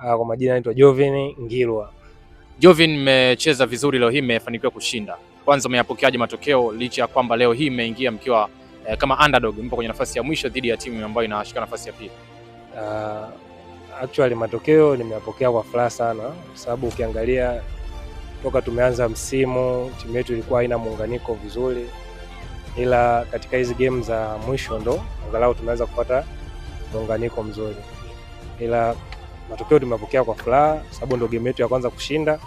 Kwa majina naitwa Jovin Ngilwa. Jovin, mmecheza vizuri leo hii, mmefanikiwa kushinda. Kwanza umeyapokeaje matokeo licha ya kwamba leo hii mmeingia mkiwa kama underdog, mpo kwenye nafasi ya mwisho dhidi ya timu ambayo inashika nafasi ya pili? Actually matokeo nimeyapokea kwa furaha sana, kwa sababu ukiangalia toka tumeanza msimu timu yetu ilikuwa haina muunganiko vizuri, ila katika hizi game za mwisho ndo angalau tumeweza kupata muunganiko mzuri, ila matokeo tumepokea kwa furaha sababu ndio game yetu ya kwanza kushinda.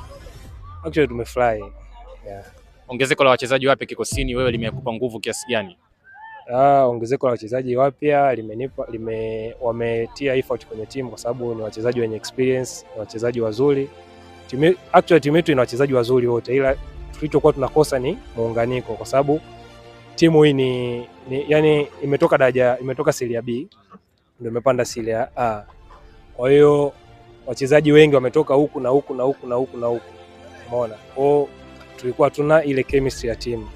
Actually tumefurahi. Yeah. Ongezeko la wachezaji wapya kikosini wewe limekupa nguvu kiasi gani? Ongezeko la wachezaji wapya wametia effort kwenye timu kwa sababu ni wachezaji wenye experience, ni wachezaji wazuri. Actually timu yetu ina wachezaji wazuri wote, ila tulichokuwa tunakosa ni muunganiko kwa sababu timu hii yani imetoka Serie B ndio imepanda Serie A. Kwa hiyo wachezaji wengi wametoka huku na huku na huku na huku na huku. Umeona? Kwa tulikuwa tuna ile chemistry ya timu.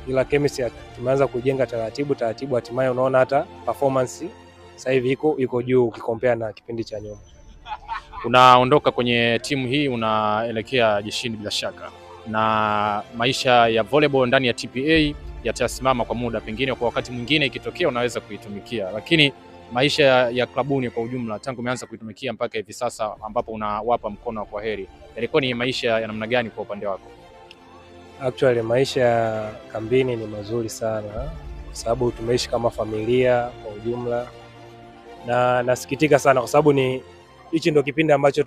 Ila chemistry tumeanza kujenga taratibu, hatimaye unaona hata performance sasa hivi iko juu ukikompare na kipindi cha nyuma. Unaondoka kwenye timu hii unaelekea jeshini bila shaka, na maisha ya volleyball ndani ya TPA yatasimama kwa muda, pengine kwa wakati mwingine ikitokea unaweza kuitumikia, lakini maisha ya klabuni kwa ujumla tangu umeanza kuitumikia mpaka hivi sasa ambapo unawapa mkono wa kwaheri, yalikuwa ni maisha ya namna gani kwa upande wako? Actually maisha ya kambini ni mazuri sana kwa sababu tumeishi kama familia kwa ujumla, na nasikitika sana kwa sababu hichi ndio kipindi ambacho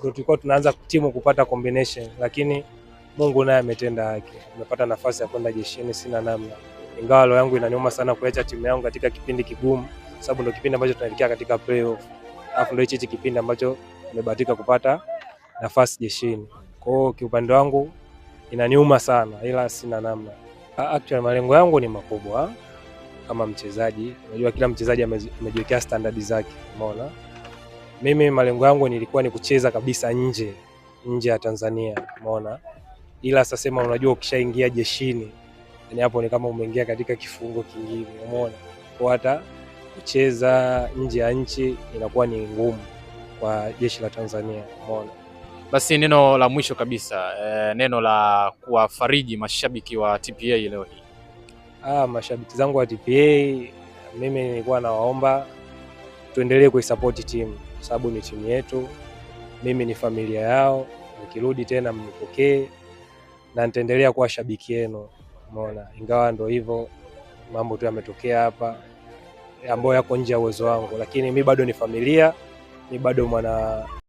tulikuwa tunaanza timu kupata combination, lakini Mungu naye ametenda haki. Nimepata nafasi ya kwenda jeshini, sina namna. Ingawa roho yangu inaniuma sana kuacha timu yangu katika kipindi kigumu, sababu ndio kipindi ambacho tunaelekea katika playoff. Alafu ndio hichi kipindi ambacho nimebahatika kupata nafasi jeshini. Kwa hiyo kiupande wangu inaniuma sana, ila sina namna. Actually malengo yangu ni makubwa kama mchezaji. Unajua kila mchezaji amejiwekea standard zake, umeona? Mimi malengo yangu nilikuwa ni kucheza kabisa nje ya Tanzania, umeona? Ila sasa sema, unajua ukishaingia jeshini yani hapo ni kama umeingia katika kifungo kingine, umeona? Kwa hata kucheza nje ya nchi inakuwa ni ngumu kwa jeshi la Tanzania, umeona? Basi neno la mwisho kabisa, neno la kuwafariji mashabiki wa TPA leo hii. Mashabiki zangu wa TPA, mimi nilikuwa nawaomba tuendelee kuisupport timu kwa sababu ni timu yetu, mimi ni familia yao, nikirudi tena mnipokee na nitaendelea kuwa shabiki yenu, umeona? Ingawa ndio hivyo mambo tu yametokea hapa ambayo yako nje ya uwezo wangu, lakini mimi bado ni familia, mimi bado mwana